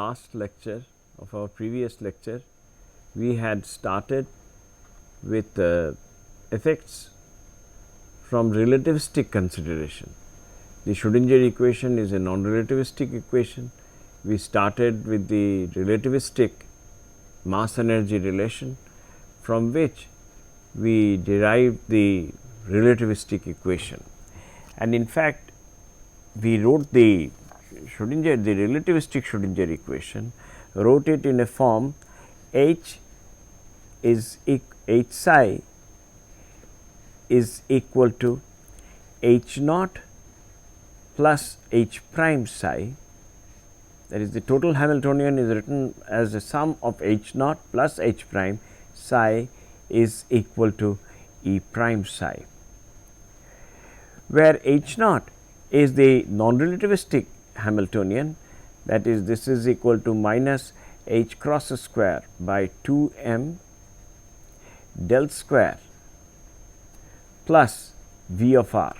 last lecture of our previous lecture, we had started with effects from relativistic consideration. The Schrodinger equation is a non-relativistic equation. We started with the relativistic mass energy relation, from which we derived the relativistic equation. And in fact, we wrote the Schrodinger, the relativistic Schrodinger equation, wrote it in a form H psi is equal to H naught plus H prime psi, that is the total Hamiltonian is written as the sum of H naught plus H prime psi is equal to E prime psi, where H naught is the non-relativistic Hamiltonian, that is this is equal to minus H cross square by 2 m del square plus V of r.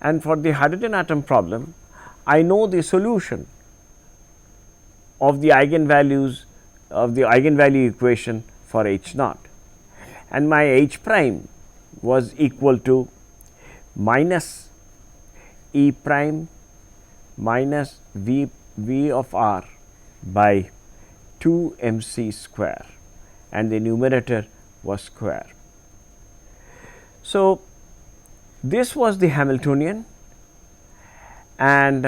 And for the hydrogen atom problem, I know the solution of the eigenvalues of the eigenvalue equation for H naught, and my H prime was equal to minus E prime minus V of r by 2 m c square, and the numerator was square. So, this was the Hamiltonian, and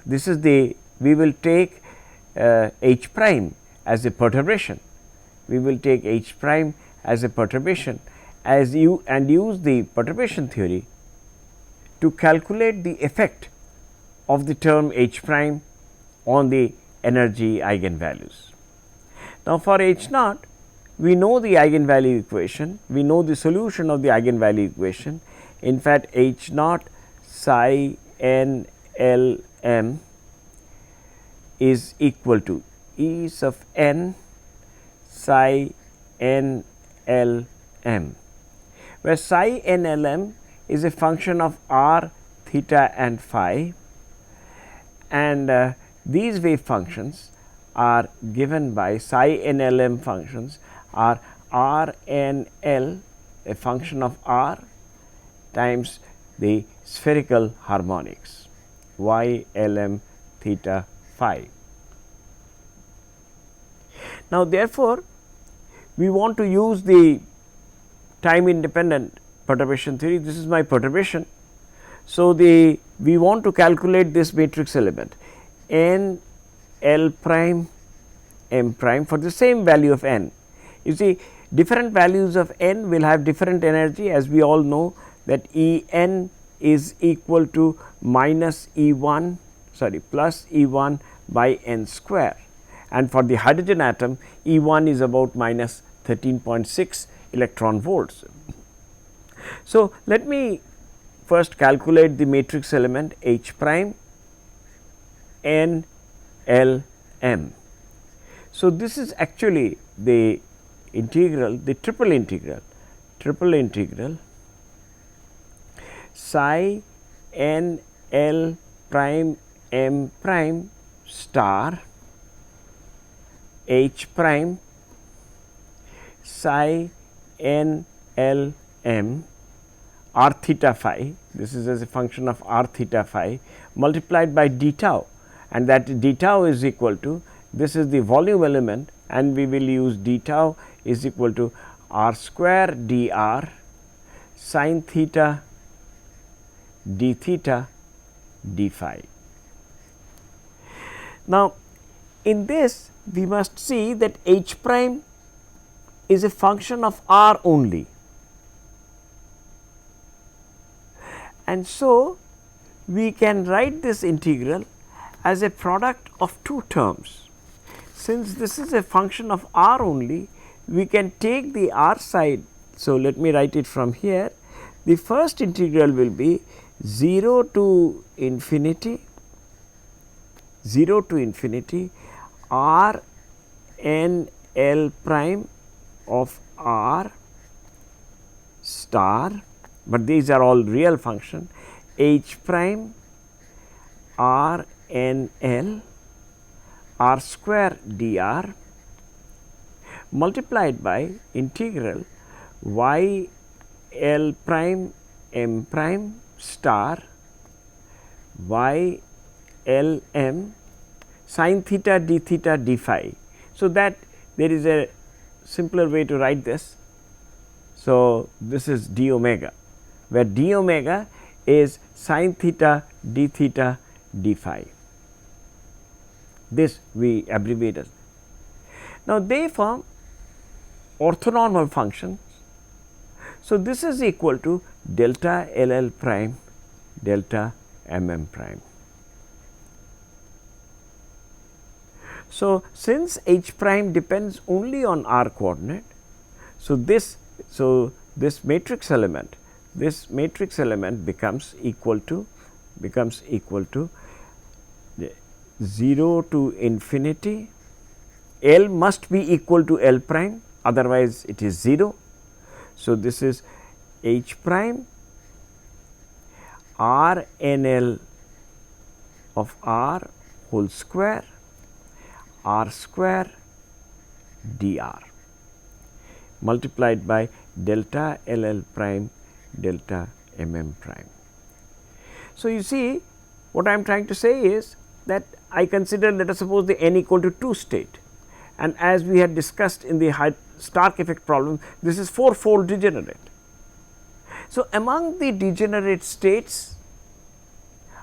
this is the, we will take H prime as a perturbation. We will take H prime as a perturbation as you and use the perturbation theory to calculate the effect of the term H prime on the energy eigenvalues. Now, for H naught, we know the eigenvalue equation, we know the solution of the eigenvalue equation. In fact, H naught psi n L m is equal to E sub n psi n L m, where psi n L m is a function of r, theta and phi, and these wave functions are given by psi n L m functions are r n L, a function of r, times the spherical harmonics y L m theta phi. Now, therefore, we want to use the time independent perturbation theory. This is my perturbation. So, we want to calculate this matrix element n L prime m prime for the same value of n. You see, different values of n will have different energy, as we all know that E n is equal to minus E 1 plus E 1 by n square, and for the hydrogen atom E 1 is about minus 13.6 electron volts. So, let me first calculate the matrix element H prime n L m. So, this is actually the integral, the triple integral psi n L prime m prime star H prime psi n L m r theta phi, this is as a function of r theta phi multiplied by d tau, and that d tau is equal to, this is the volume element, and we will use d tau is equal to r square dr sin theta d theta d phi. Now, in this we must see that H prime is a function of r only, and so we can write this integral as a product of two terms. Since this is a function of r only, we can take the r side. So, let me write it from here. The first integral will be 0 to infinity r n L prime of r star, but these are all real function, H prime r n L r square dr multiplied by integral y L prime m prime star y L m sin theta d theta d phi. So, that there is a simpler way to write this. So, this is d omega, where d omega is sin theta d theta d phi. This we abbreviate as. Now, they form orthonormal functions. So, this is equal to delta L L prime delta M M prime. So, since H prime depends only on r coordinate, so this matrix element becomes equal to 0 to infinity. L must be equal to L prime, otherwise it is 0. So, this is H prime r n L of r whole square r square dr multiplied by delta L L prime delta M M prime. So, you see what I am trying to say is that I consider, let us suppose, the n equal to 2 state, and as we had discussed in the Stark effect problem, this is 4-fold degenerate. So, among the degenerate states,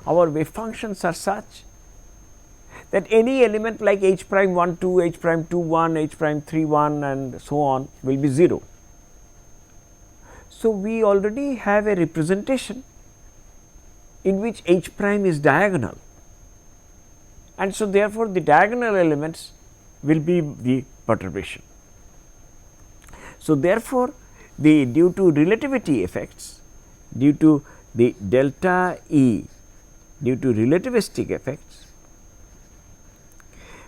our wave functions are such that any element like h prime 1 2, h prime 2 1, h prime 3 1 and so on will be 0. So, we already have a representation in which h prime is diagonal, and so therefore, the diagonal elements will be the perturbation. So, therefore, due to relativity effects, due to the delta E, due to relativistic effects,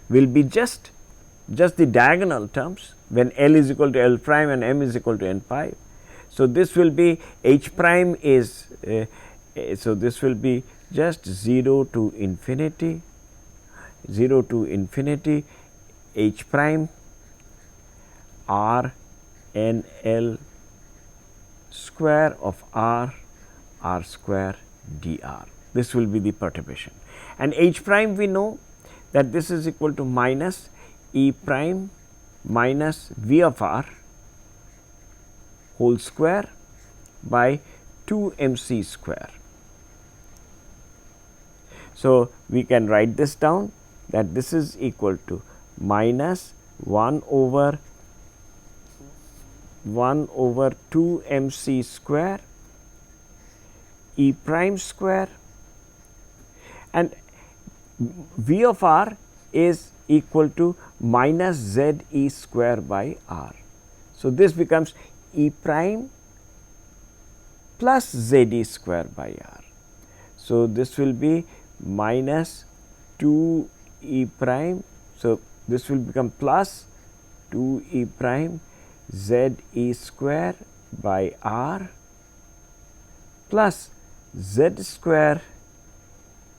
will be just the diagonal terms when L is equal to L prime and M is equal to N pi. So, this will be H prime is so this will be just 0 to infinity H prime r n L square of r square dr. This will be the perturbation, and H prime we know that this is equal to minus E prime minus V of r whole square by 2 m c square. So, we can write this down, that this is equal to minus 1 over 2 m c square E prime square, and V of r is equal to minus Z E square by r. So, this becomes E prime plus Z E square by r. So, this will be minus 2 E prime. So, this will become plus 2 E prime Z E square by r plus Z square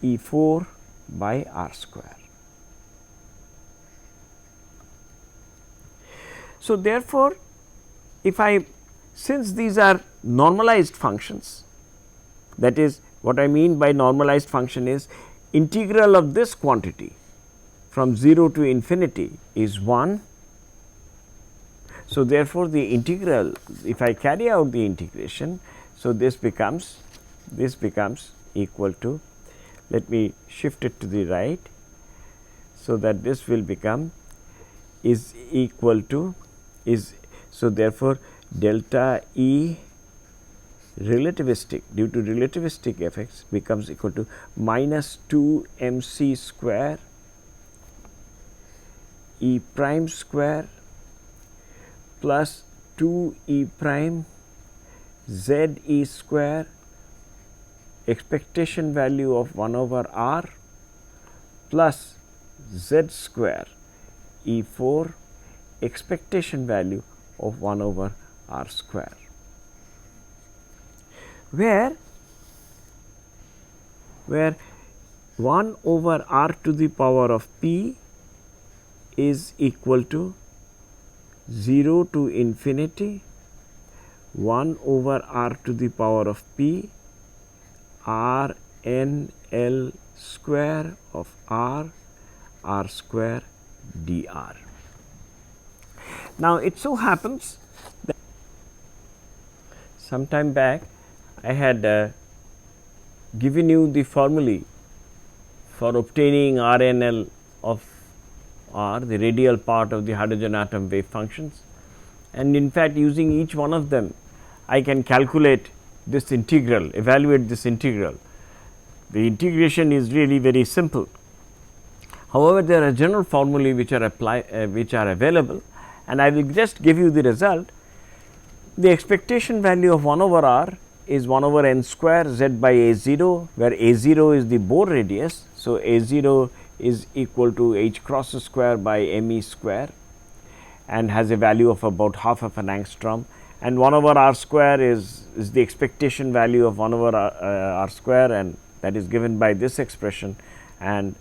E 4 by r square. So, therefore, since these are normalized functions, that is what I mean by normalized function is integral of this quantity from 0 to infinity is 1. So, therefore, the integral, if I carry out the integration, so this becomes equal to, let me shift it to the right. So, that this will become is equal to so therefore, delta E relativistic due to relativistic effects becomes equal to minus 2 m c square E prime square plus 2 E prime Z E square expectation value of 1 over r plus Z square E 4 expectation value of 1 over r square, where 1 over r to the power of p is equal to 0 to infinity 1 over r to the power of p r n l square of r square dr. Now, it so happens that some time back I had given you the formulae for obtaining RNL of R, the radial part of the hydrogen atom wave functions, and in fact using each one of them I can calculate this integral, evaluate this integral. The integration is really very simple. However, there are general formulae which are available, and I will just give you the result. The expectation value of 1 over r is 1 over n square z by a 0, where a 0 is the Bohr radius. So, a 0 is equal to h cross square by m e square and has a value of about half of an angstrom, and 1 over r square is the expectation value of 1 over r square, and that is given by this expression, and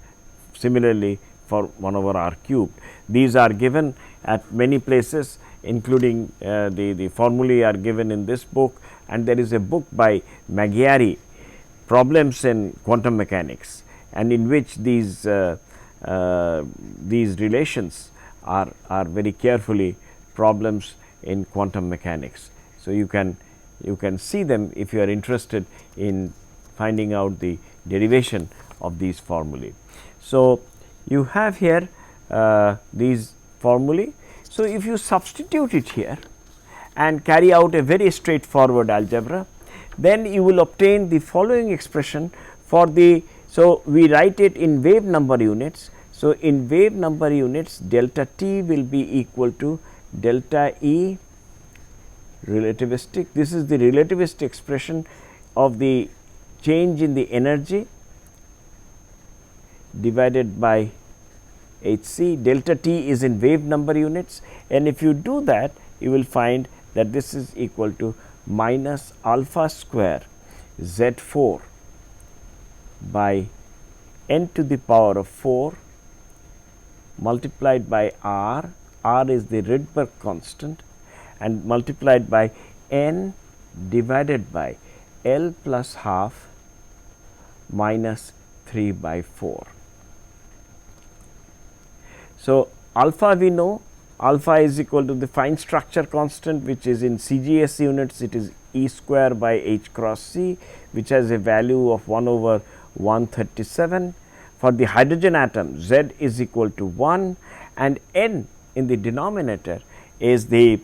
similarly for 1 over r cubed. These are given at many places, including the formulae are given in this book, and there is a book by Maggiari, Problems in Quantum Mechanics, and in which these relations are very carefully problems in quantum mechanics. So, you can see them if you are interested in finding out the derivation of these formulae. So, you have here these formulae. So, if you substitute it here and carry out a very straightforward algebra, then you will obtain the following expression for the. So, we write it in wave number units. So, in wave number units, delta t will be equal to delta E relativistic. This is the relativistic expression of the change in the energy divided by h c. Delta t is in wave number units, and if you do that, you will find that this is equal to minus alpha square z 4 by n to the power of 4 multiplied by r is the Rydberg constant, and multiplied by n divided by L plus half minus 3 by 4. So, alpha we know, alpha is equal to the fine structure constant, which is in CGS units, it is E square by h cross c, which has a value of 1 over 137. For the hydrogen atom, Z is equal to 1, and n in the denominator is the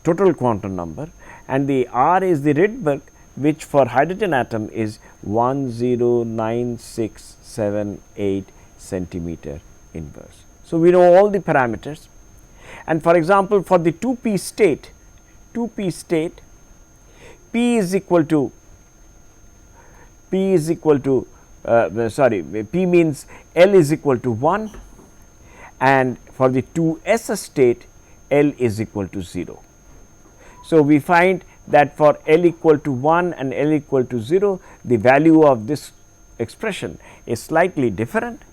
total quantum number, and the r is the Rydberg, which for hydrogen atom is 109678 centimeter inverse. So, we know all the parameters, and for example, for the 2p state, p is equal to p means L is equal to 1, and for the 2s state L is equal to 0. So, we find that for L equal to 1 and L equal to 0, the value of this expression is slightly different,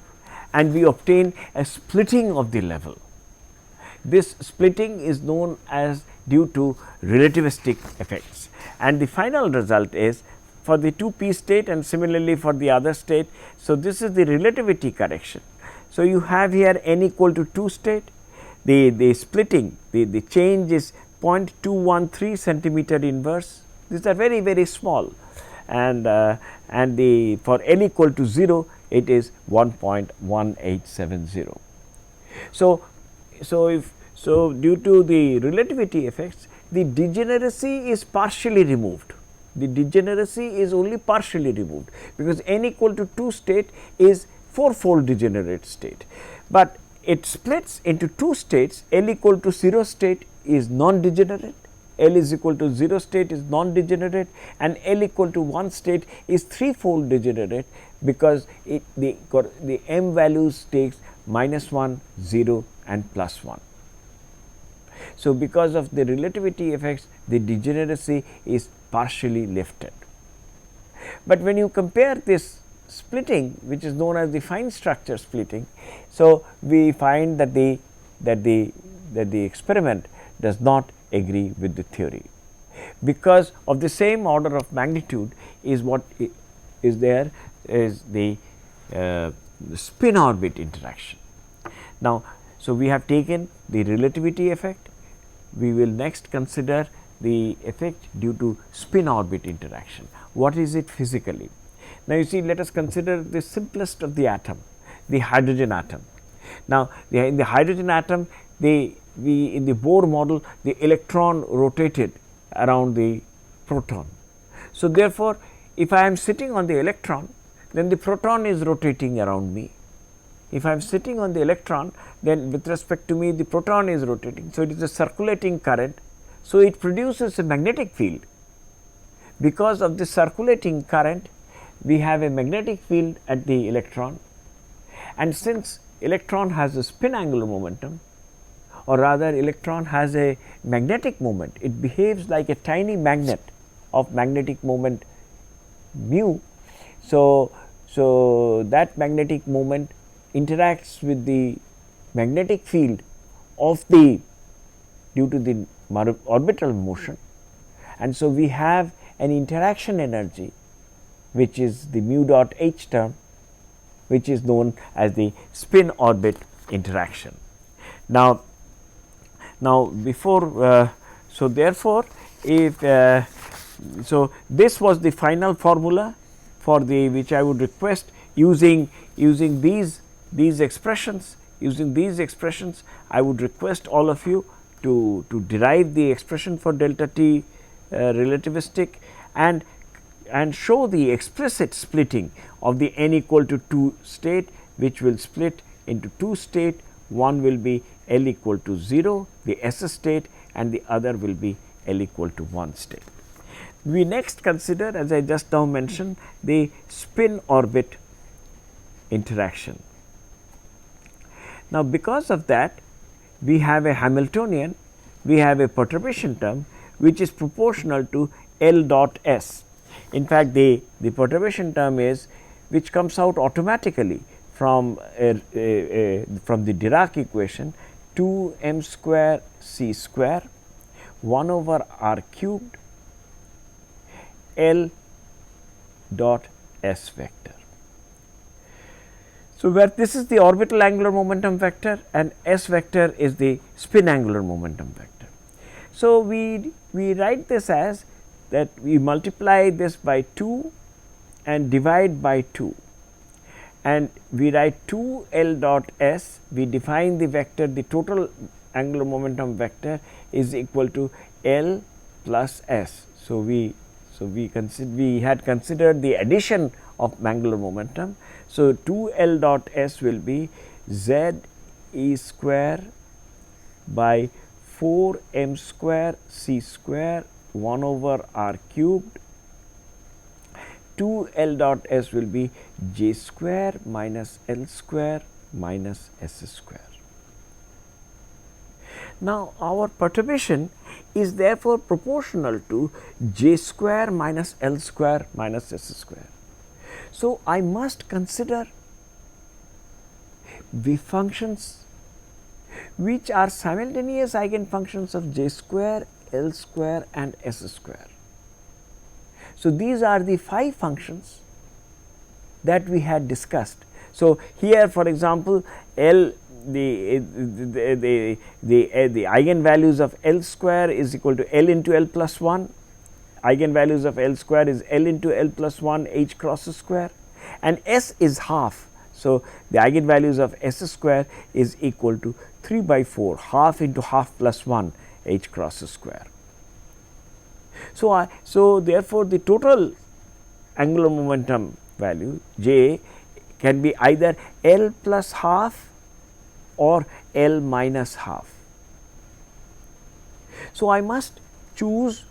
and we obtain a splitting of the level. This splitting is known as due to relativistic effects, and the final result is for the 2p state and similarly for the other state. So, this is the relativity correction. So, you have here n equal to 2 state, the splitting, the change is 0.213 centimeter inverse. These are very, very small, and the for L equal to 0, it is 1.1870. So, due to the relativity effects, the degeneracy is partially removed. The degeneracy is only partially removed, because n equal to 2 state is 4-fold degenerate state, but it splits into 2 states. L equal to 0 state is non-degenerate, L is equal to 0 state is non-degenerate, and L equal to 1 state is 3-fold degenerate, because the m values takes -1, 0 and +1. So, because of the relativity effects, the degeneracy is partially lifted. But when you compare this splitting, which is known as the fine structure splitting. So, we find that the experiment does not agree with the theory, because of the same order of magnitude is what is there is the spin orbit interaction. Now, so we have taken the relativity effect. We will next consider the effect due to spin orbit interaction. What is it physically? Now, you see, let us consider the simplest of the atom, the hydrogen atom. Now, in the hydrogen atom, in the Bohr model, the electron rotated around the proton. So, therefore, if I am sitting on the electron, then the proton is rotating around me. If I am sitting on the electron, then with respect to me the proton is rotating. So, it is a circulating current. So, it produces a magnetic field. Because of the circulating current, we have a magnetic field at the electron, and since electron has a spin angular momentum, or rather electron has a magnetic moment, it behaves like a tiny magnet of magnetic moment mu. So, that magnetic moment interacts with the magnetic field of the due to the orbital motion, and so we have an interaction energy which is the mu dot h term, which is known as the spin orbit interaction. Now, before so therefore, if so this was the final formula for the which I would request using these expressions. Using these expressions, I would request all of you to derive the expression for delta t relativistic and show the explicit splitting of the n equal to 2 state, which will split into 2 state. One will be L equal to 0, the S state, and the other will be L equal to 1 state. We next consider, as I just now mentioned, the spin orbit interaction. Now, because of that, we have a Hamiltonian, we have a perturbation term which is proportional to L dot S. In fact, the perturbation term is which comes out automatically from the Dirac equation 2 m square c square 1 over r cubed L dot S vector. So, where this is the orbital angular momentum vector and S vector is the spin angular momentum vector. So, we write this as that we multiply this by 2 and divide by 2, and we write 2 L dot S. We define the vector, the total angular momentum vector is equal to L plus S. So, we had considered the addition of angular momentum. So, 2 L dot S will be Z E square by 4 m square c square 1 over r cubed. 2 L dot S will be j square minus L square minus S square. Now, our perturbation is therefore proportional to j square minus L square minus S square. So, I must consider the functions which are simultaneous eigenfunctions of j square, L square and S square. So, these are the 5 functions that we had discussed. So, here for example, L the eigenvalues of L square is equal to L into L plus 1, eigenvalues of L square is L into L plus 1 h cross square, and S is half. So, the eigenvalues of S square is equal to 3 by 4, half into half plus 1 h cross square. So, therefore, the total angular momentum value J can be either L plus half or L minus half. So, I must choose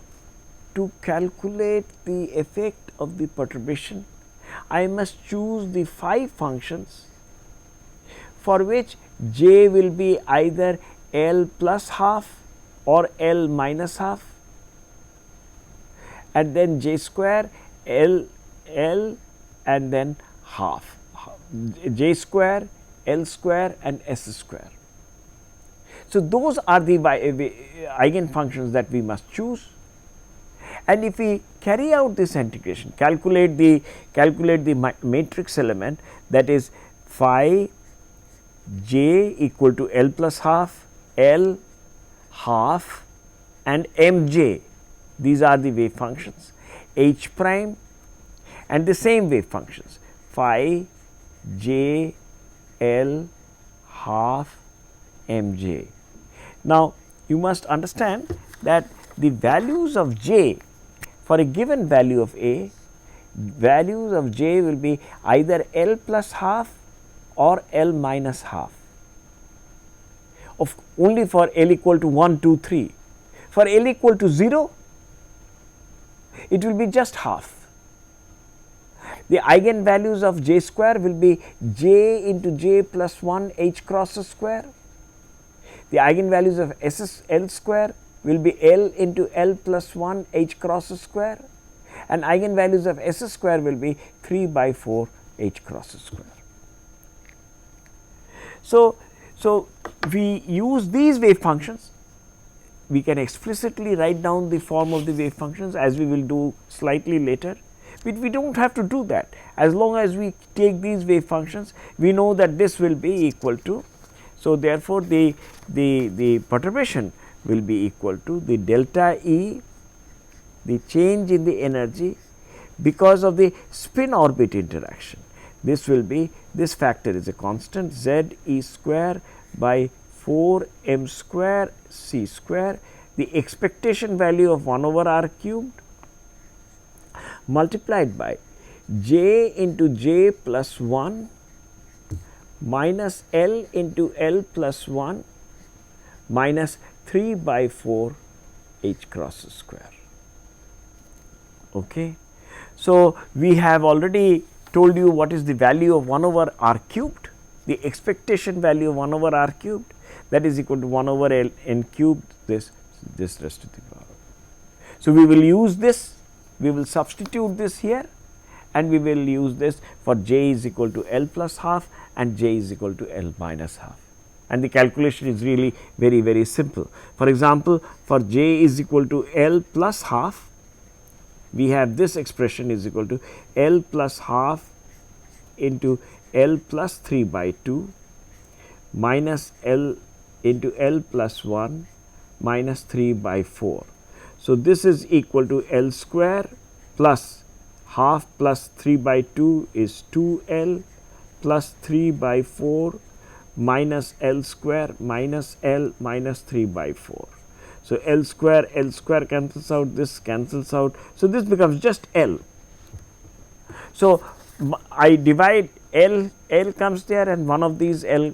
to calculate the effect of the perturbation. I must choose the 5 functions for which J will be either L plus half or L minus half, and then J square L and then half, j square, L square and S square. So, those are the eigenfunctions that we must choose, and if we carry out this integration, calculate the matrix element, that is phi j equal to L plus half, L half and m j, these are the wave functions, h prime and the same wave functions phi j L half m j. Now, you must understand that the values of j for a given value of a, values of j will be either L plus half or L minus half, of only for L equal to 1, 2, 3. For L equal to 0, it will be just half. The eigenvalues of j square will be j into j plus 1 h cross square. The eigenvalues of L square will be L into L plus 1 h cross square, and eigenvalues of S square will be 3 by 4 h cross square. So, we use these wave functions. We can explicitly write down the form of the wave functions, as we will do slightly later, but we do not have to do that. As long as we take these wave functions, we know that this will be equal to. So, therefore, the perturbation will be equal to the delta E, the change in the energy because of the spin orbit interaction. This will be, this factor is a constant, Z E square by 4 m square c square, the expectation value of 1 over r cubed multiplied by j into j plus 1 minus L into L plus 1 minus 3 by 4 h cross square. Okay. So, we have already told you what is the value of 1 over r cubed, the expectation value of 1 over r cubed, that is equal to 1 over L n cubed, this rest to the power. So, we will use this, we will substitute this here, and we will use this for j is equal to L plus half and j is equal to L minus half, and the calculation is really very simple. For example, for j is equal to L plus half, we have this expression is equal to L plus half into L plus 3 by 2 minus L into L plus 1 minus 3 by 4. So, this is equal to L square plus half plus 3 by 2 is 2 L plus 3 by 4 minus L square minus L minus 3 by 4. So, L square cancels out, this cancels out. So, this becomes just L. So, I divide L comes there and one of these L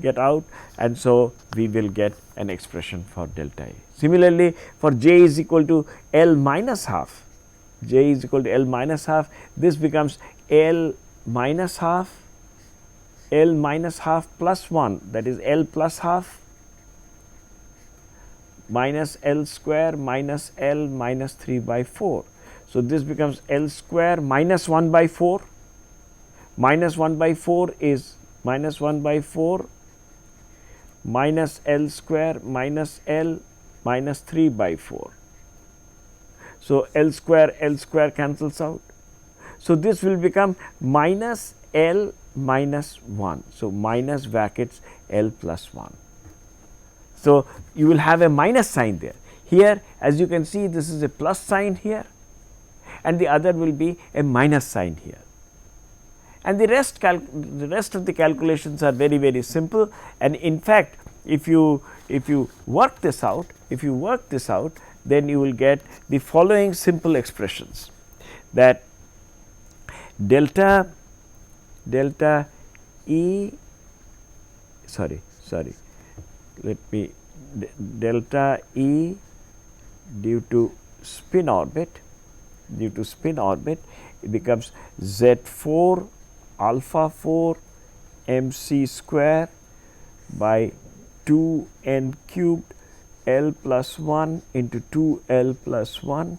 get out, and so we will get an expression for delta E. Similarly, for j is equal to L minus half, j is equal to L minus half, this becomes L minus half plus 1, that is L plus half minus L square minus L minus 3 by 4. So, this becomes L square minus 1 by 4, minus 1 by 4 is minus 1 by 4 minus L square minus L minus 3 by 4. So, L square cancels out. So, this will become minus L minus 1. So, minus brackets L plus 1. So, you will have a minus sign there. Here, as you can see, this is a plus sign here, and the other will be a minus sign here. And the rest of the calculations are very simple, and in fact, if you work this out, then you will get the following simple expressions, that delta E, delta E due to spin orbit, it becomes Z4 alpha 4 mc square by 2 n cubed L plus 1 into 2 L plus 1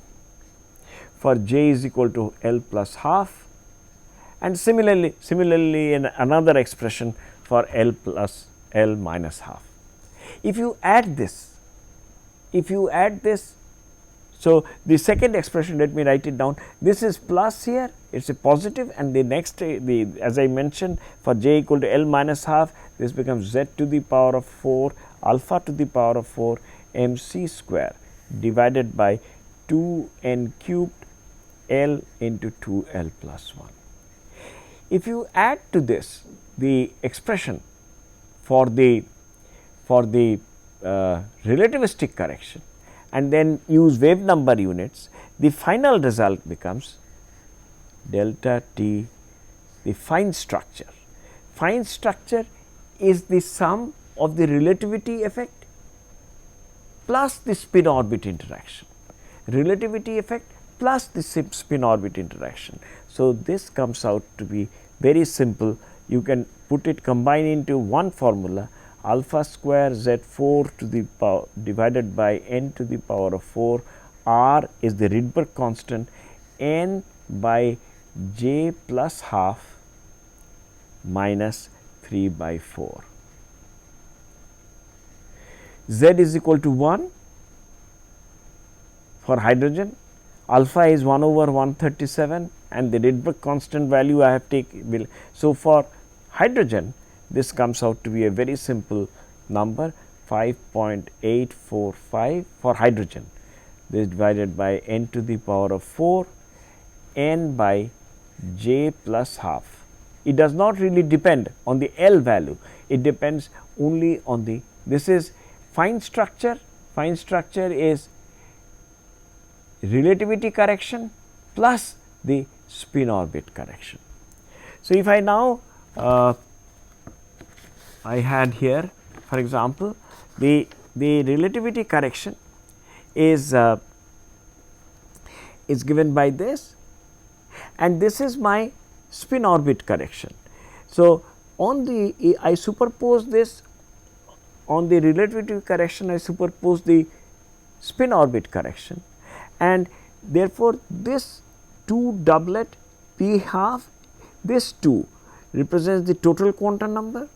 for j is equal to L plus half, and similarly in another expression for L plus L minus half. If you add this, so the second expression, let me write it down, this is plus here, it is a positive, and the next as I mentioned, for j equal to L minus half, this becomes z to the power of 4 alpha to the power of 4 m c square divided by 2 n cubed L into 2 L plus 1. If you add to this the expression for the relativistic correction and then use wave number units, the final result becomes delta T, the fine structure. Fine structure is the sum of the relativity effect plus the spin orbit interaction, relativity effect plus the spin orbit interaction. So, this comes out to be very simple. You can put it, combine into one formula, alpha square z 4 to the power divided by n to the power of 4, r is the Rydberg constant, n by j plus half minus 3 by 4. Z is equal to 1 for hydrogen, alpha is 1 over 137 and the Rydberg constant value I have taken. So, for hydrogen this comes out to be a very simple number, 5.845 for hydrogen, this divided by n to the power of 4, n by j plus half. It does not really depend on the L value, it depends only on the, this is fine structure is relativity correction plus the spin orbit correction. So, if I now I had here, for example, the relativity correction is given by this, and this is my spin orbit correction. So, on the I superpose this on the relativity correction, I superpose the spin orbit correction, and therefore, this 2 doublet p half, this 2 represents the total quantum number,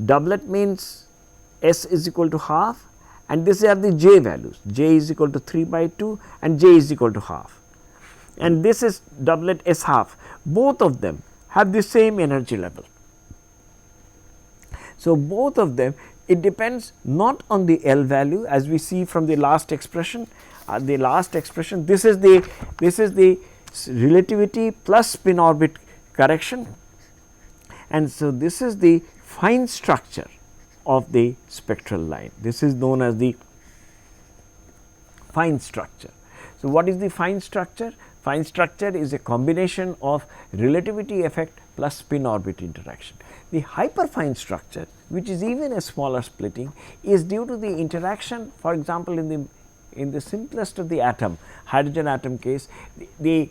doublet means s is equal to half, and these are the j values, j is equal to 3 by 2 and j is equal to half, and this is doublet s half, both of them have the same energy level. So, both of them, it depends not on the L value, as we see from the last expression, this is the relativity plus spin orbit correction, and so this is the fine structure of the spectral line. This is known as the fine structure. So, what is the fine structure? Fine structure is a combination of relativity effect plus spin orbit interaction. The hyperfine structure, which is even a smaller splitting, is due to the interaction, for example, in the simplest of the atom, hydrogen atom case, the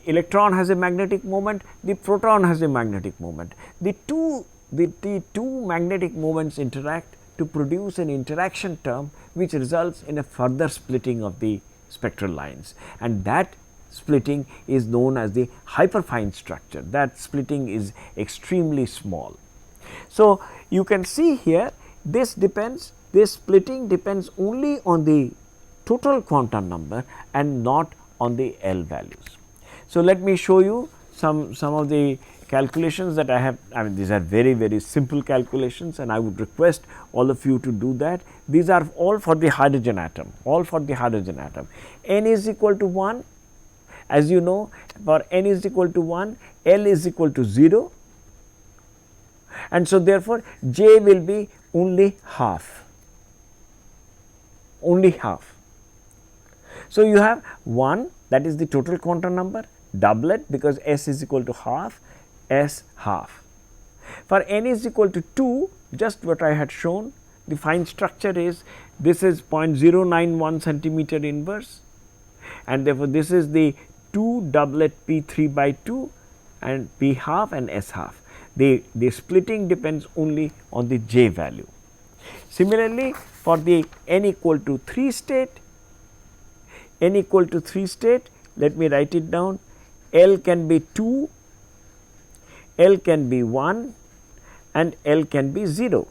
electron has a magnetic moment, the proton has a magnetic moment. The two magnetic moments interact to produce an interaction term, which results in a further splitting of the spectral lines, and that splitting is known as the hyperfine structure. That splitting is extremely small. So, you can see here this splitting depends only on the total quantum number and not on the L values. So, let me show you some of the calculations that I have. I mean, these are very simple calculations, and I would request all of you to do that. These are all for the hydrogen atom, n is equal to 1. As you know, for n is equal to 1, L is equal to 0, and so therefore, J will be only half. So, you have 1, that is the total quantum number, doublet because S is equal to half, S half. For n is equal to 2, just what I had shown, the fine structure is, this is 0.091 centimeter inverse, and therefore, this is the 2 doublet P 3 by 2 and P half and S half. The splitting depends only on the J value. Similarly, for the n equal to 3 state, let me write it down, L can be 2 L can be 1 and L can be 0.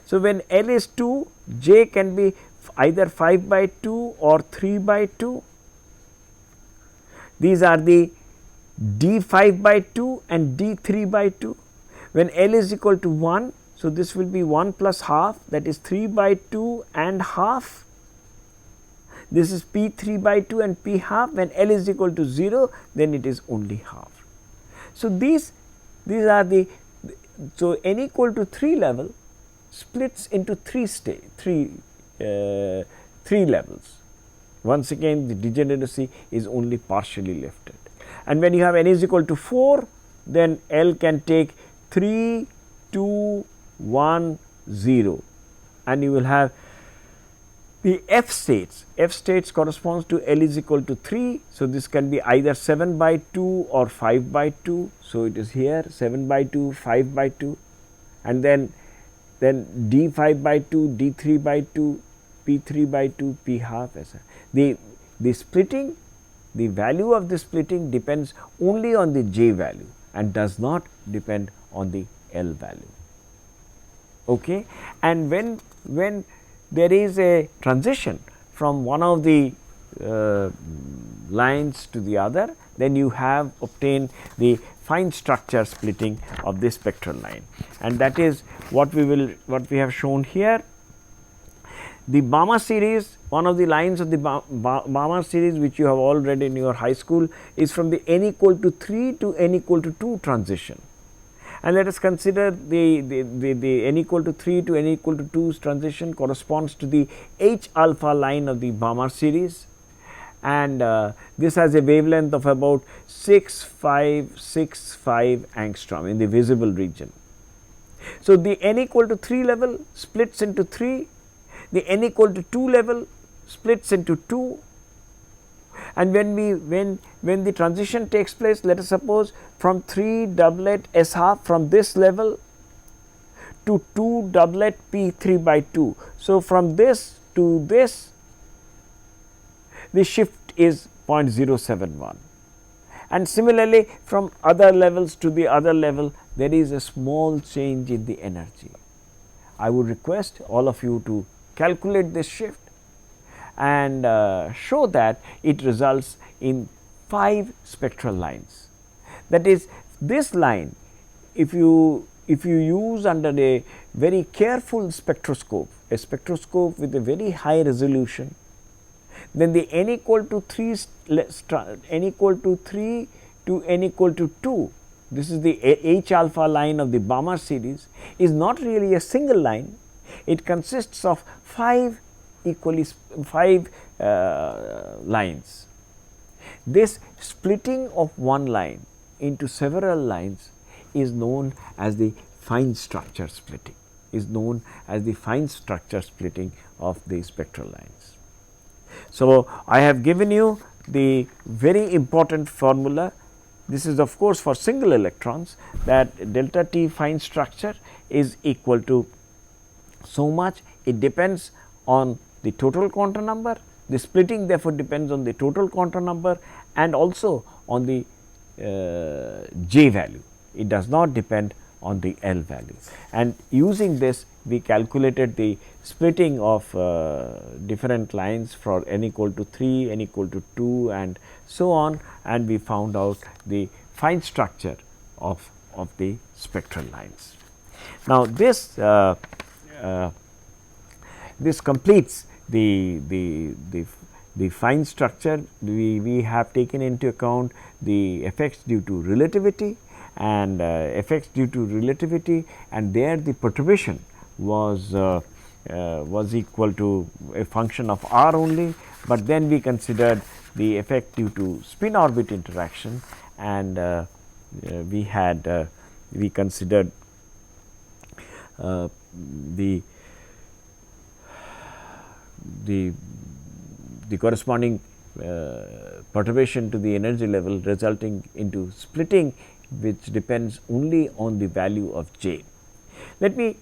So, when L is 2, J can be either 5 by 2 or 3 by 2. These are the d 5 by 2 and d 3 by 2. When L is equal to 1, so this will be 1 plus half, that is 3 by 2 and half. This is P 3 by 2 and P half. When L is equal to 0, then it is only half. So, these are the, so n equal to 3 level splits into 3 levels. Once again, the degeneracy is only partially lifted. And when you have n is equal to 4, then L can take 3, 2, 1, 0, and you will have the F states. F states corresponds to L is equal to 3. So, this can be either 7 by 2 or 5 by 2. So, it is here 7 by 2, 5 by 2, and then d 5 by 2, d 3 by 2, p 3 by 2, p half, etc. The splitting, the value of the splitting depends only on the j value and does not depend on the L value. Okay. And when there is a transition from one of the lines to the other, then you have obtained the fine structure splitting of this spectral line, and that is what we have shown here. The Balmer series, one of the lines of the Balmer series which you have all read in your high school, is from the n equal to 3 to n equal to 2 transition. And let us consider the n equal to 3 to n equal to 2 transition corresponds to the H alpha line of the Balmer series, and this has a wavelength of about 6565 angstrom in the visible region. So, the n equal to 3 level splits into 3, the n equal to 2 level splits into 2, and when the transition takes place, let us suppose from 3 doublet S half from this level to 2 doublet P 3 by 2. So, from this to this, the shift is 0.071, and similarly from other levels to the other level, there is a small change in the energy. I would request all of you to calculate this shift and show that it results in 5 spectral lines. That is, this line, if you use under a very careful spectroscope, a spectroscope with a very high resolution, then the n equal to 3 to n equal to 2, this is the H alpha line of the Balmer series, is not really a single line. It consists of 5 lines. This splitting of one line into several lines is known as the fine structure splitting, of the spectral lines. So, I have given you the very important formula. This is of course for single electrons, that delta T fine structure is equal to so much. It depends on the total quantum number. The splitting therefore depends on the total quantum number and also on the j value. It does not depend on the L value, and using this we calculated the splitting of different lines for n equal to 3, n equal to 2 and so on, and we found out the fine structure of the spectral lines. Now, this completes the fine structure. We have taken into account the effects due to relativity and and there the perturbation was equal to a function of r only, but then we considered the effect due to spin orbit interaction, and we considered the corresponding perturbation to the energy level resulting into splitting, which depends only on the value of j. Let me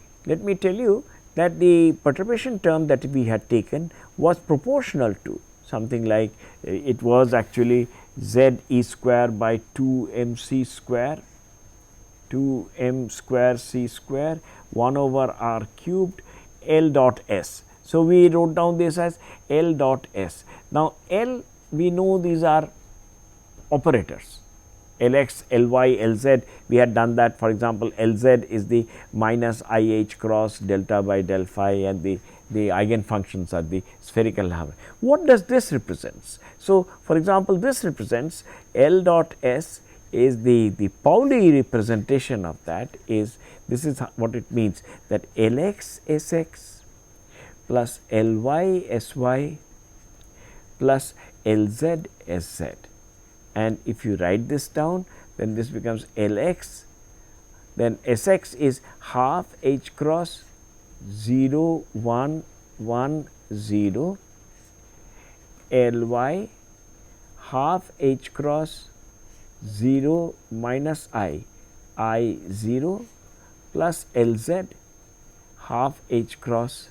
tell you that the perturbation term that we had taken was proportional to something like it was actually z e square by 2 m c square, 2 m square c square 1 over r cubed L dot s. So, we wrote down this as L dot s. Now, L we know these are operators Lx, Ly, Lz, we had done that. For example, Lz is the minus IH cross delta by del phi, and the eigenfunctions are the spherical hammer. What does this represents? So, for example, this represents L dot S is the Pauli representation of that is, this is what it means, that Lx Sx plus Ly Sy plus Lz Sz. And if you write this down, then this becomes Lx, then Sx is half h cross 0 1 1 0, Ly half h cross 0 minus I 0 plus Lz half h cross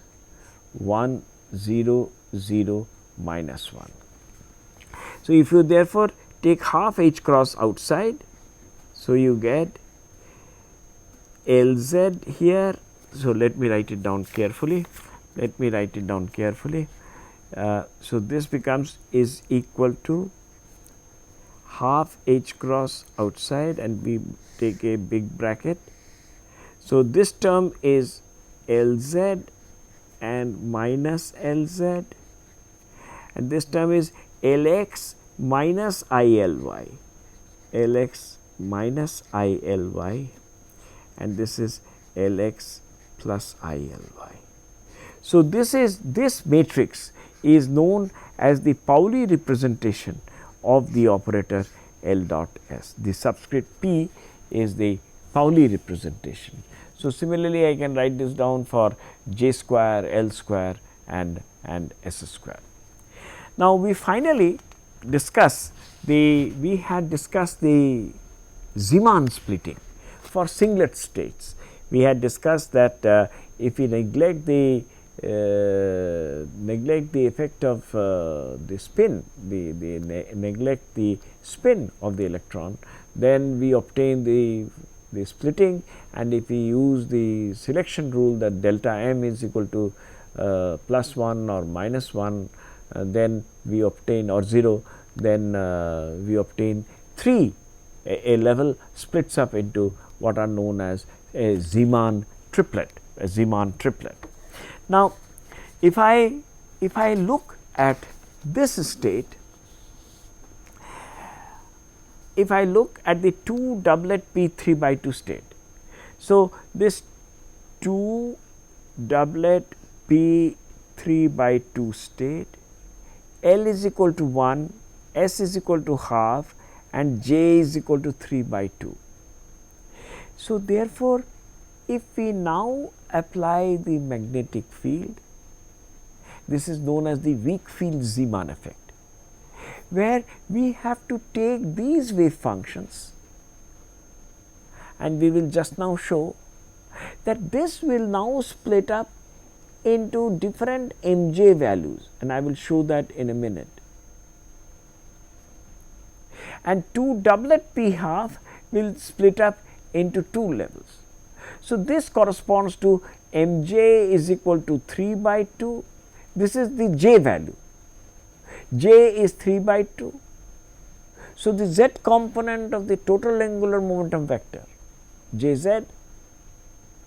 1 0 0 minus 1. So, if you therefore take half h cross outside, so you get Lz here. So, let me write it down carefully. So, this becomes is equal to half h cross outside, and we take a big bracket. So, this term is Lz and minus Lz, and this term is Lx minus ILy, Lx minus ILy, and this is Lx plus ILy. So, this matrix is known as the Pauli representation of the operator L dot S. The subscript P is the Pauli representation. So, similarly, I can write this down for J square, L square and S square. Now, we finally discuss we had discussed the Zeeman splitting for singlet states. We had discussed that if we neglect the effect of the spin, neglect the spin of the electron, then we obtain the splitting, and if we use the selection rule that delta m is equal to plus 1 or minus 1, then we obtain, or 0, then we obtain 3, a level splits up into what are known as a Zeeman triplet, Now, if I look at this state, if I look at the 2 doublet p 3 by 2 state. So, this 2 doublet p 3 by 2 state, L is equal to 1, S is equal to half, and J is equal to 3 by 2. So, therefore, if we now apply the magnetic field, this is known as the weak field Zeeman effect, where we have to take these wave functions, and we will just now show that this will now split up into different mj values, and I will show that in a minute. And 2 doublet p half will split up into 2 levels. So, this corresponds to mj is equal to 3 by 2. This is the j value, j is 3 by 2. So, the z component of the total angular momentum vector Jz,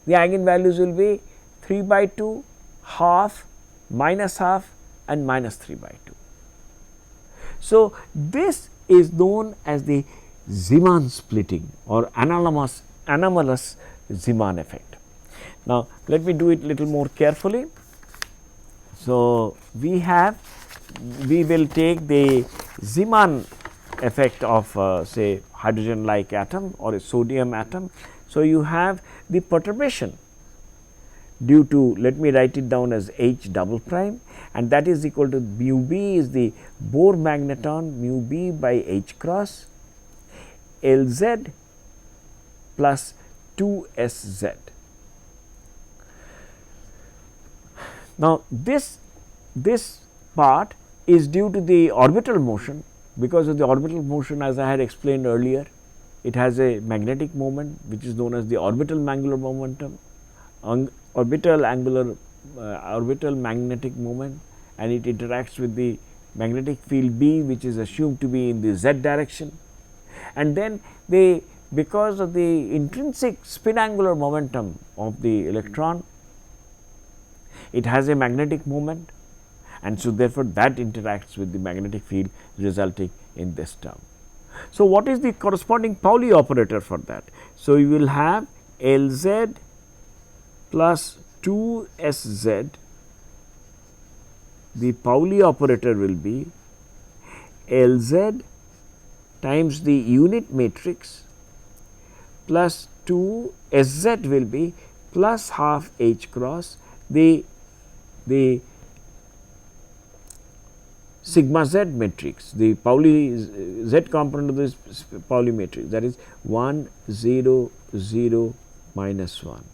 the eigenvalues will be 3 by 2, half, minus half and minus 3 by 2. So, this is known as the Zeeman splitting or anomalous Zeeman effect. Now, let me do it little more carefully. So, we will take the Zeeman effect of say hydrogen like atom or a sodium atom. So, you have the perturbation due to, let me write it down as H double prime, and that is equal to mu b is the Bohr magneton mu b by H cross Lz plus 2 Sz. Now, this part is due to the orbital motion, because of the orbital motion as I had explained earlier. it has a magnetic moment which is known as the orbital angular momentum, orbital magnetic moment, and it interacts with the magnetic field B, which is assumed to be in the z direction. And then they, because of the intrinsic spin angular momentum of the electron, it has a magnetic moment, and so therefore that interacts with the magnetic field, resulting in this term. So, what is the corresponding Pauli operator for that? So, you will have Lz plus 2 Sz. The Pauli operator will be Lz times the unit matrix plus 2 Sz will be plus half H cross the sigma z matrix, the Pauli z component of this Pauli matrix, that is 1 0 0 minus 1.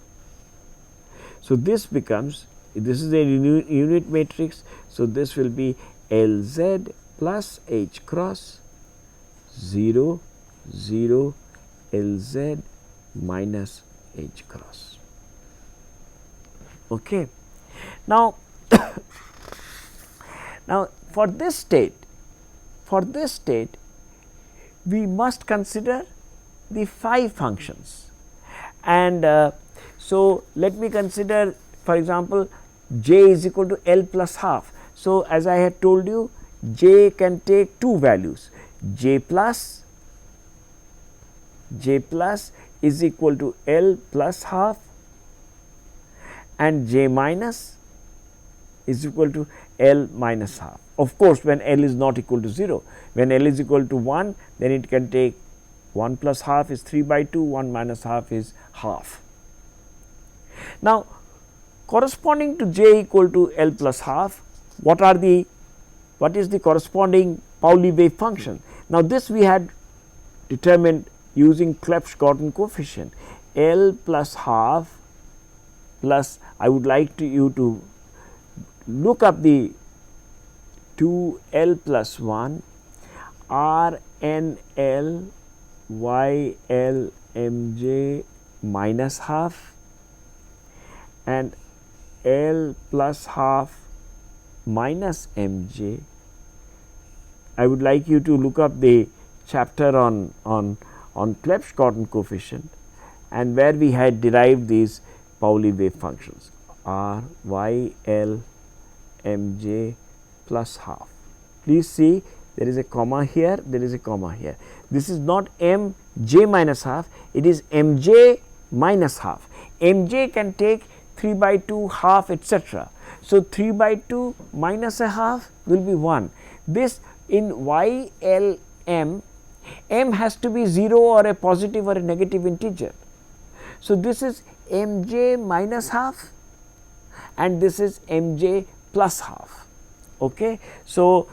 So, this becomes, this is a unit matrix. So, this will be Lz plus H cross 0 0 Lz minus H cross. Okay. Now, now for this state, we must consider the phi functions, and so let me consider, for example, j is equal to L plus half. So, as I had told you, j can take two values, j plus is equal to L plus half and j minus is equal to L minus half. Of course, when L is not equal to 0, when L is equal to 1, then it can take 1 plus half is 3 by 2, 1 minus half is half. Now, corresponding to j equal to L plus half, what is the corresponding Pauli wave function? Now, this we had determined using Clebsch-Gordan coefficient. L plus half plus, I would like you to look up the 2 L plus 1 R N L Y L M J minus half and L plus half minus M J. I would like you to look up the chapter on Clebsch-Gordan coefficient, and where we had derived these Pauli wave functions R Y L M J plus half. Please see, there is a comma here, there is a comma here. This is not M j minus half, it is M j minus half. M j can take 3 by 2, half, etc. So, 3 by 2 minus a half will be 1. This in Y L M, M has to be 0 or a positive or a negative integer. So, this is M j minus half and this is M j plus half. Okay. So,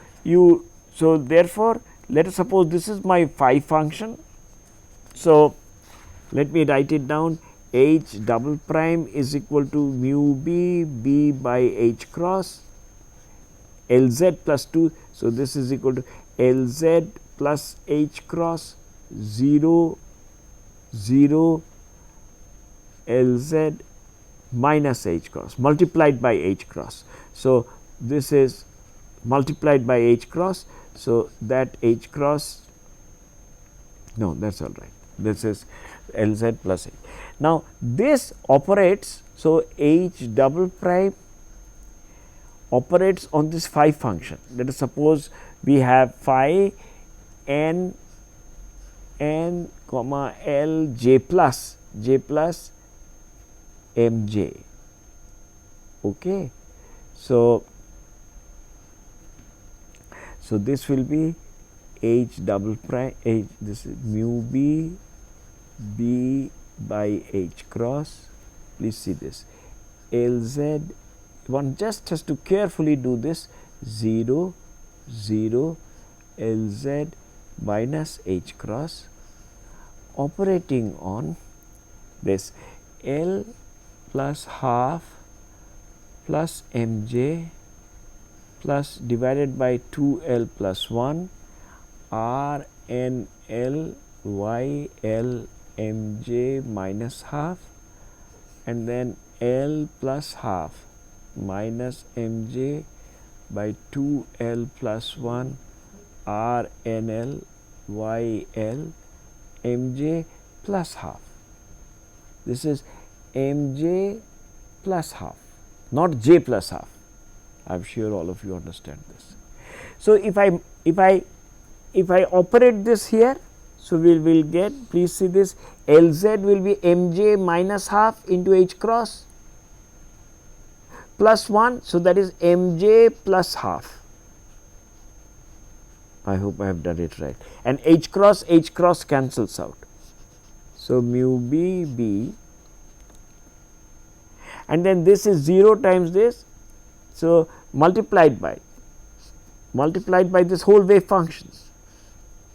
therefore, let us suppose this is my phi function. So, let me write it down, H double prime is equal to mu b, b by H cross Lz plus 2. So, this is equal to Lz plus H cross 0 0 Lz minus H cross multiplied by H cross. So, this is multiplied by H cross. So, that H cross, no, that is all right, this is Lz plus H. Now, this operates, so H double prime operates on this phi function. Let us suppose we have phi n comma L j plus M j. Okay. So, this will be H double prime H, this is mu b b by H cross. Please see this, Lz, one just has to carefully do this, 0 0 Lz minus H cross operating on this L plus half plus Mj plus divided by 2L plus 1 R N L y L m j minus half, and then L plus half minus m j by 2 L plus 1 R n L y L m j plus half. This is m j plus half, not j plus half. I am sure all of you understand this. So, if I operate this here, so we will get, please see this, L z will be m j minus half into h cross plus 1. So, that is m j plus half. I hope I have done it right, and h cross cancels out. So, mu b b, and then this is 0 times this. So, multiplied by this whole wave functions,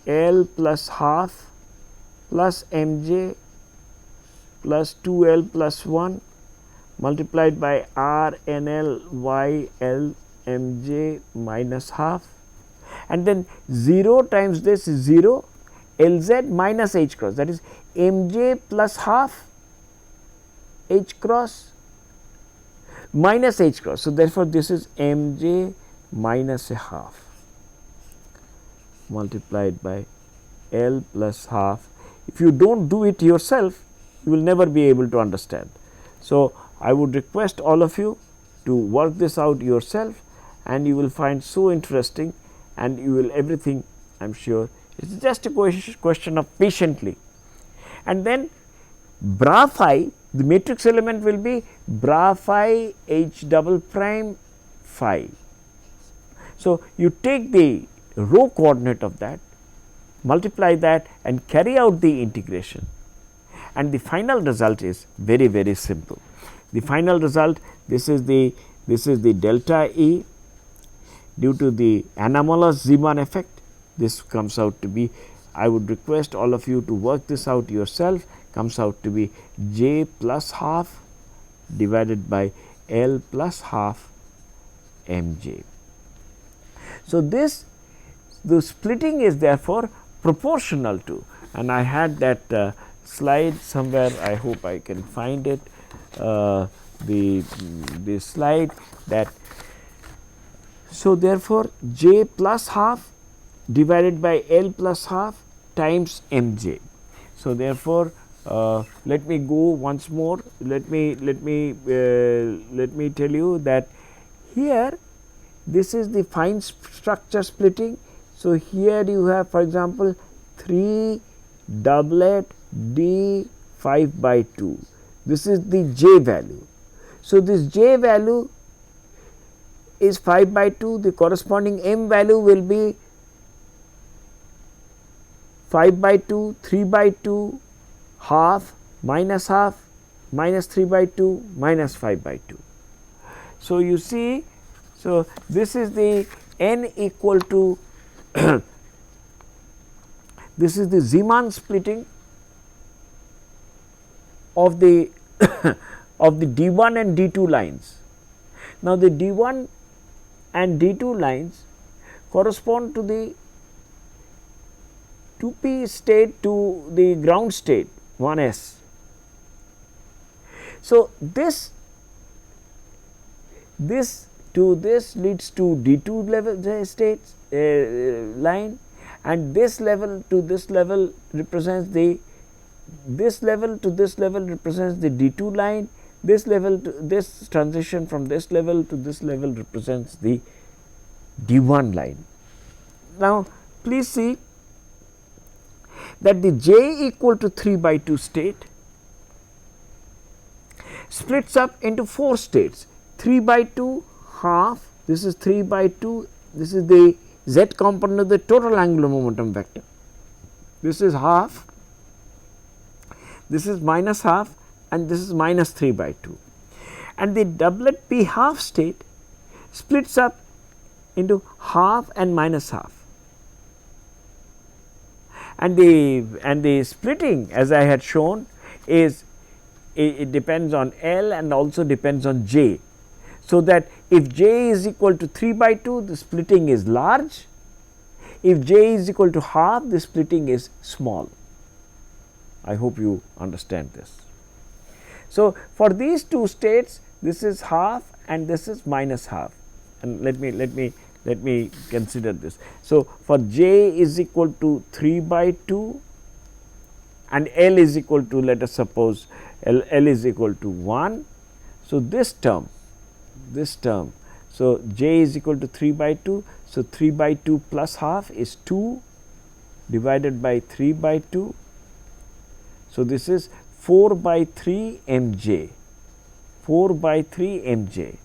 L plus half plus m j plus 2 L plus 1 multiplied by R n L y L m j minus half, and then 0 times this is 0, L z minus h cross, that is m j plus half h cross minus h cross. So, therefore, this is m j minus a half multiplied by L plus half. If you do not do it yourself, you will never be able to understand. So, I would request all of you to work this out yourself, and you will find so interesting, and you will everything, I am sure. It is just a question of patiently. And then bra phi, the matrix element will be bra phi h double prime phi. So, you take the row coordinate of that, multiply that and carry out the integration, and the final result is very, very simple. The final result, this is the delta E due to the anomalous Zeeman effect. This comes out to be, I would request all of you to work this out yourself, comes out to be j plus half divided by L plus half m j. So, the splitting is therefore proportional to, and I had that slide somewhere, I hope I can find it, the slide that. So, therefore, j plus half divided by L plus half times m j. So, therefore, let me go once more, let me tell you that here this is the fine structure splitting. So, here you have, for example, 3 doublet d 5 by 2, this is the j value. So, this j value is 5 by 2, the corresponding m value will be 5 by 2, 3 by 2, half, minus 3 by 2, minus 5 by 2. So, you see, so this is the n equal to this is the Zeeman splitting of the of the D1 and D2 lines. Now, the D1 and D2 lines correspond to the 2p state to the ground state 1s. So, this to this leads to D2 level states line, and this level to this level represents the, this level to this level represents the D2 line, this level to this transition from this level to this level represents the D1 line. Now, please see that the j equal to 3 by 2 state splits up into 4 states, 3 by 2, half, this is 3 by 2, this is the z component of the total angular momentum vector, this is half, this is minus half, and this is minus 3 by 2, and the doublet p half state splits up into half and minus half. And the splitting, as I had shown, is it depends on L and also depends on J. So, that if J is equal to 3 by 2, the splitting is large, if J is equal to half, the splitting is small. I hope you understand this. So, for these two states, this is half and this is minus half, and let me consider this. So, for j is equal to 3 by 2 and L is equal to, let us suppose L is equal to 1. So, this term, so j is equal to 3 by 2. So, 3 by 2 plus half is 2 divided by 3 by 2. So, this is 4 by 3 mj, 4 by 3 mj.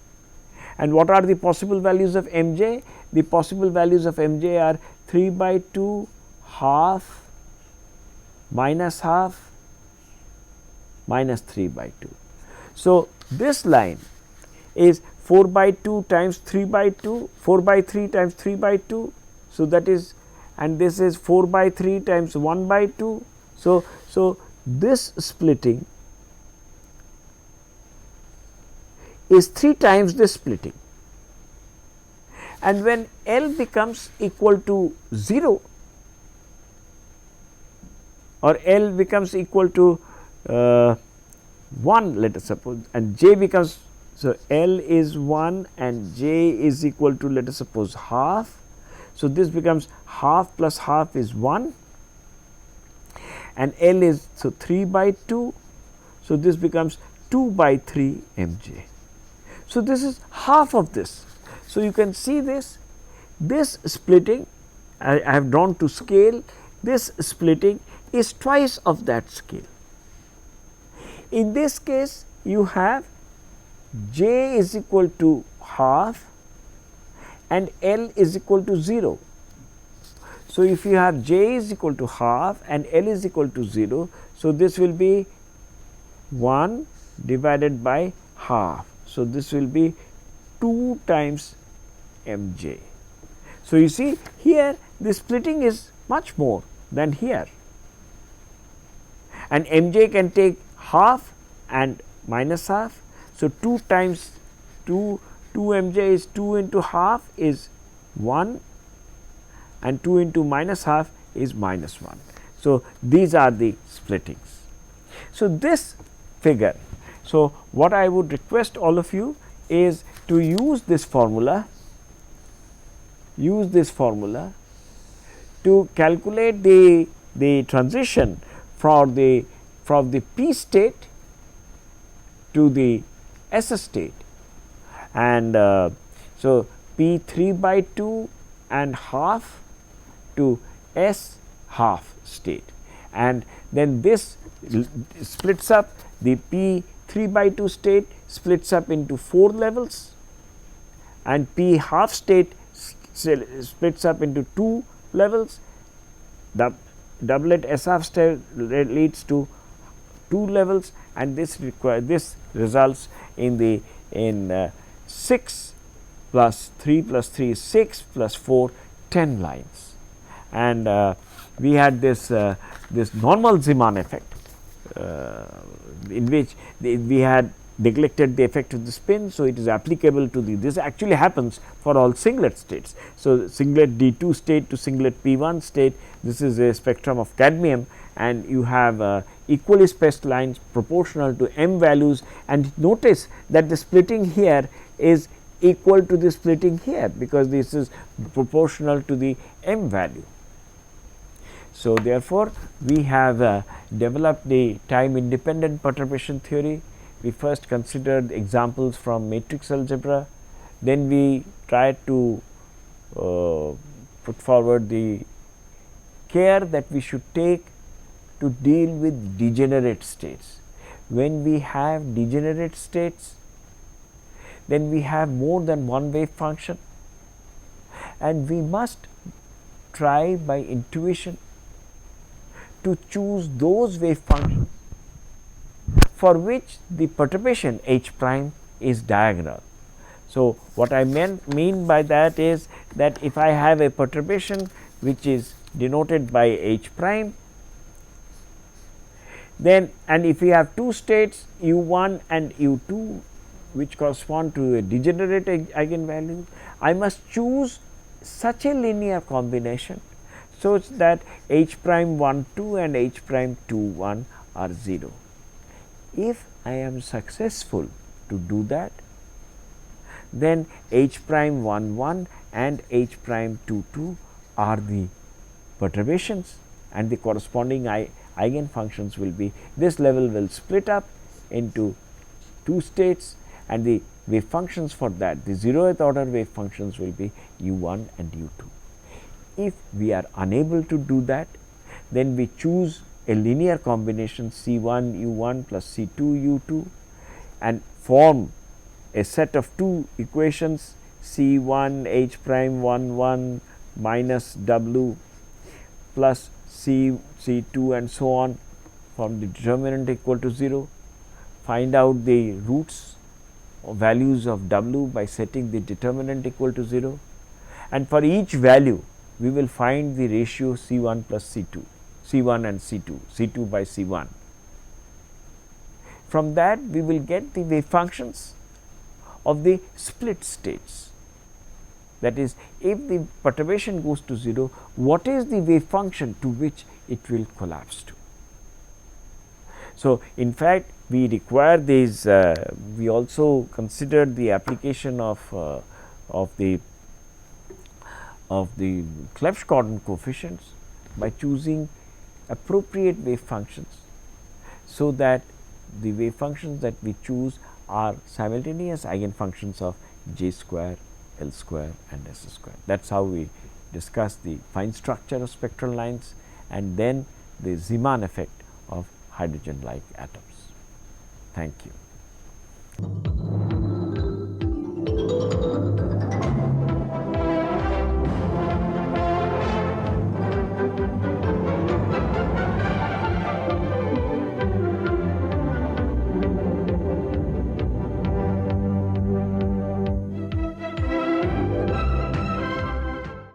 And what are the possible values of mj? The possible values of mj are 3 by 2, half, minus half, minus 3 by 2. So, this line is 4 by 2 times 3 by 2, 4 by 3 times 3 by 2. So, that is, and this is 4 by 3 times 1 by 2. So, this splitting is 3 times this splitting, and when L becomes equal to 0 or L becomes equal to 1, let us suppose, and j becomes, so L is 1 and j is equal to, let us suppose, half. So, this becomes half plus half is 1 and L is, so 3 by 2. So, this becomes 2 by 3 mj. So, this is half of this. So, you can see this splitting, I have drawn to scale, this splitting is twice of that scale. In this case, you have j is equal to half and L is equal to 0. So, if you have j is equal to half and L is equal to 0, so this will be 1 divided by half. So, this will be 2 times mj. So, you see here the splitting is much more than here, and mj can take half and minus half. So, 2 times 2 mj is 2 into half is 1 and 2 into minus half is minus 1. So, these are the splittings. So, this figure, so what I would request all of you is to use this formula to calculate the transition from the P state to the S state, and so P 3 by 2 and half to S half state, and then this splits up, the P 3 by 2 state splits up into 4 levels and P half state splits up into 2 levels. The doublet S half state leads to 2 levels, and this results in 6 plus 3 plus 3 is 6 plus 4 10 lines, and we had this normal Zeeman effect in which we had neglected the effect of the spin. So, it is applicable to this actually happens for all singlet states. So, singlet D2 state to singlet P1 state, this is a spectrum of cadmium, and you have equally spaced lines proportional to m values, and notice that the splitting here is equal to the splitting here, because this is proportional to the m value. So, therefore, we have developed the time independent perturbation theory. We first considered examples from matrix algebra, then we tried to put forward the care that we should take to deal with degenerate states. When we have degenerate states, then we have more than one wave function, and we must try by intuition to choose those wave functions for which the perturbation H prime is diagonal. So, what I mean by that is that if I have a perturbation which is denoted by H prime, then, and if we have two states u1 and u2 which correspond to a degenerate eigenvalue, I must choose such a linear combination such that H prime 1 2 and H prime 2 1 are 0. If I am successful to do that, then H prime 1 1 and H prime 2 2 are the perturbations, and the corresponding eigenfunctions will be, this level will split up into 2 states, and the wave functions for that, the 0th order wave functions will be u1 and u2. If we are unable to do that, then we choose a linear combination C1 u1 plus C2 u2 and form a set of two equations C1 H prime 1 1 minus W plus C2 and so on, from the determinant equal to 0, find out the roots or values of W by setting the determinant equal to 0, and for each value we will find the ratio C1 plus C2, C1 and C2, C2 by C1. From that we will get the wave functions of the split states. That is, if the perturbation goes to 0, what is the wave function to which it will collapse to? So, in fact, we require these, we also considered the application of the Clebsch-Gordon coefficients by choosing appropriate wave functions, so that the wave functions that we choose are simultaneous eigenfunctions of J square, L square and S square. That is how we discuss the fine structure of spectral lines and then the Zeeman effect of hydrogen like atoms. Thank you.